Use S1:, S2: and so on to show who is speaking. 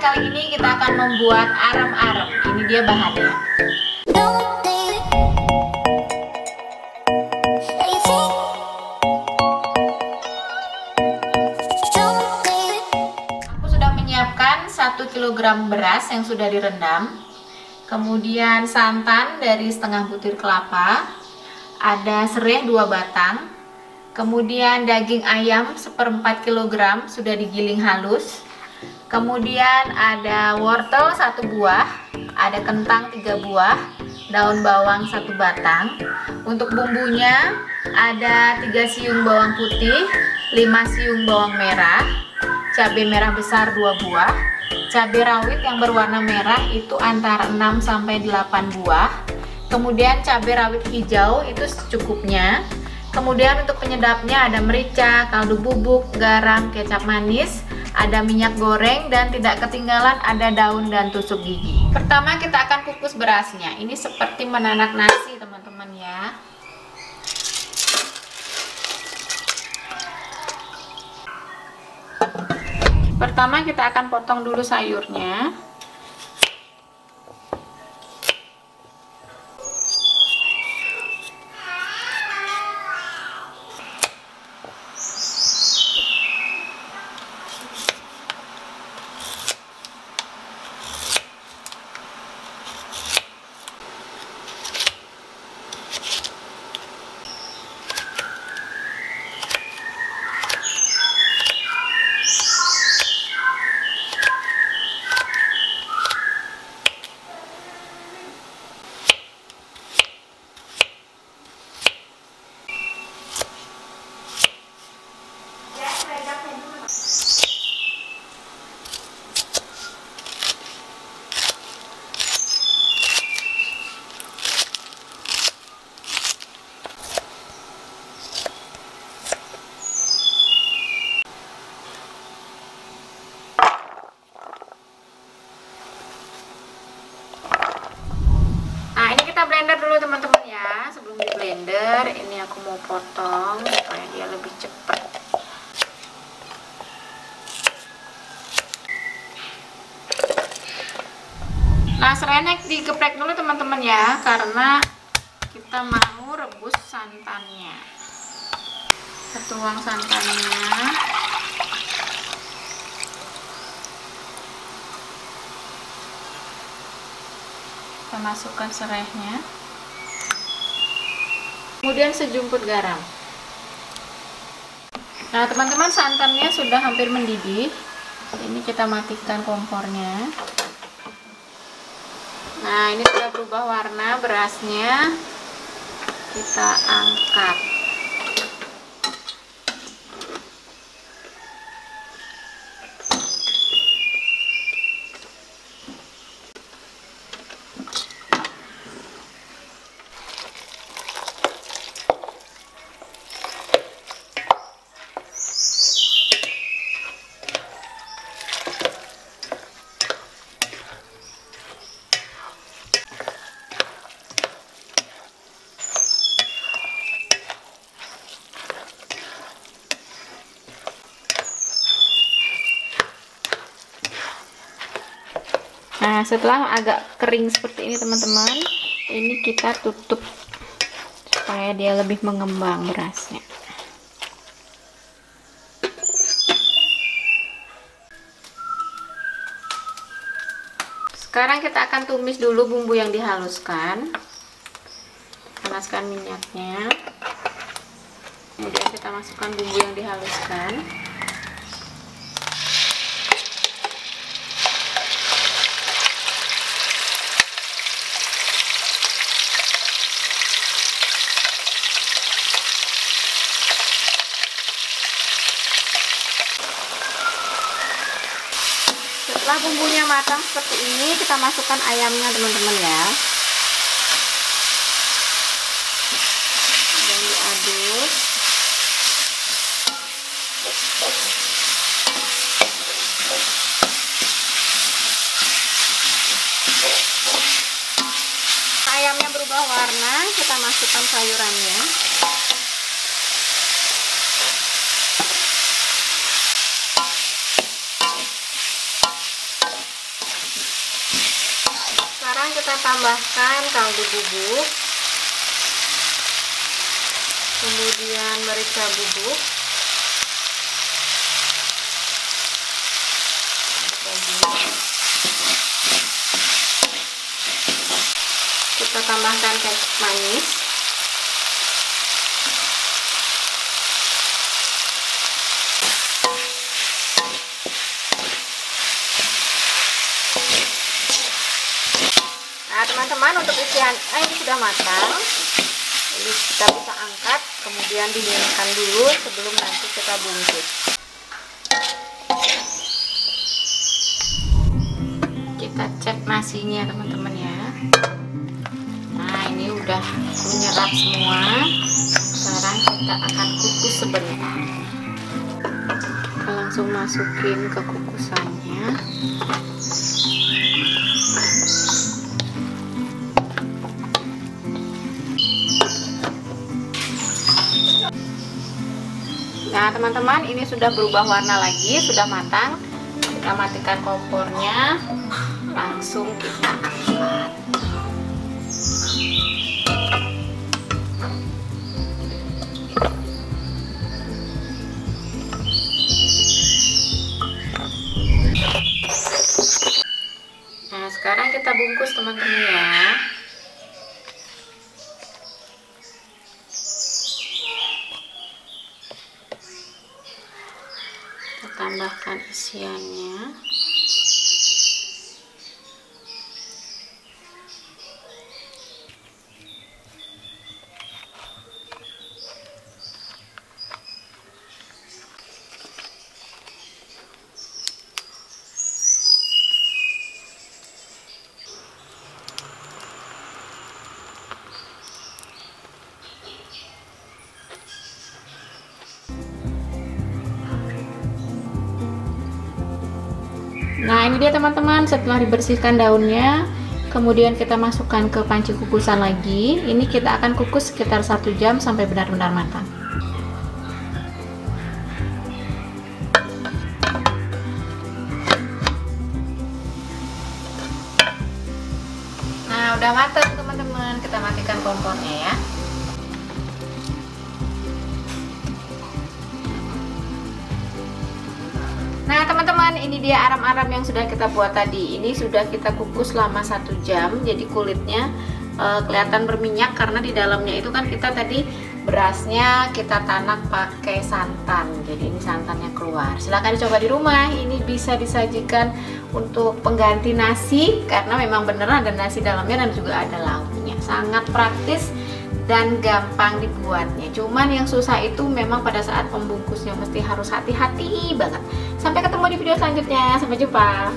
S1: kali ini kita akan membuat arem-arem. Ini dia bahannya. Aku sudah menyiapkan 1 kg beras yang sudah direndam. Kemudian santan dari setengah butir kelapa. Ada serai 2 batang. Kemudian daging ayam 1/4 kg sudah digiling halus. Kemudian ada wortel 1 buah, ada kentang 3 buah, daun bawang 1 batang. Untuk bumbunya ada 3 siung bawang putih, 5 siung bawang merah, cabai merah besar 2 buah, cabai rawit yang berwarna merah itu antara 6 sampai 8 buah. Kemudian cabai rawit hijau itu secukupnya. Kemudian untuk penyedapnya ada merica, kaldu bubuk, garam, kecap manis, ada minyak goreng, dan tidak ketinggalan ada daun dan tusuk gigi. Pertama kita akan kukus berasnya. Ini seperti menanak nasi teman-teman ya. Pertama kita akan potong dulu sayurnya. Kita blender dulu teman-teman ya. Sebelum di blender ini aku mau potong supaya dia lebih cepat. Nah, serainya digeprek dulu teman-teman ya, karena kita mau rebus santannya. Kita tuang santannya. Kita masukkan serainya, kemudian sejumput garam. Nah teman-teman, santannya sudah hampir mendidih. Ini kita matikan kompornya. Nah ini sudah berubah warna berasnya. Kita angkat. Nah setelah agak kering seperti ini teman-teman, ini kita tutup supaya dia lebih mengembang berasnya. Sekarang kita akan tumis dulu bumbu yang dihaluskan. Panaskan minyaknya, kemudian kita masukkan bumbu yang dihaluskan. Setelah bumbunya matang seperti ini, kita masukkan ayamnya teman-teman ya. Dan diaduk. Ayamnya berubah warna, kita masukkan sayurannya. sekarang kita tambahkan kaldu bubuk, kemudian merica bubuk, kita tambahkan kecap manis, nah teman-teman, untuk isian ini sudah matang. Ini kita bisa angkat, kemudian dinginkan dulu sebelum nanti kita bungkus. Kita cek nasinya teman-teman ya. Nah ini udah menyerap semua. Sekarang kita akan kukus sebentar. Kita langsung masukin ke kukusannya. Nah teman-teman, ini sudah berubah warna lagi, sudah matang. Kita matikan kompornya, langsung kita angkat. Nah sekarang kita bungkus teman-teman ya. Tambahkan isiannya. Nah ini dia teman-teman, setelah dibersihkan daunnya, kemudian kita masukkan ke panci kukusan lagi. Ini kita akan kukus sekitar 1 jam sampai benar-benar matang. Nah udah matang teman-teman, kita matikan kompornya ya. Nah teman-teman, ini dia aram-aram yang sudah kita buat tadi. Ini sudah kita kukus selama 1 jam. Jadi kulitnya kelihatan berminyak karena di dalamnya itu kan kita tadi berasnya kita tanak pakai santan. Jadi ini santannya keluar. Silahkan dicoba di rumah. Ini bisa disajikan untuk pengganti nasi karena memang beneran ada nasi dalamnya dan juga ada lauknya. Sangat praktis dan gampang dibuatnya. Cuman yang susah itu memang pada saat pembungkusnya, mesti harus hati-hati banget. Sampai ketemu di video selanjutnya. Sampai jumpa.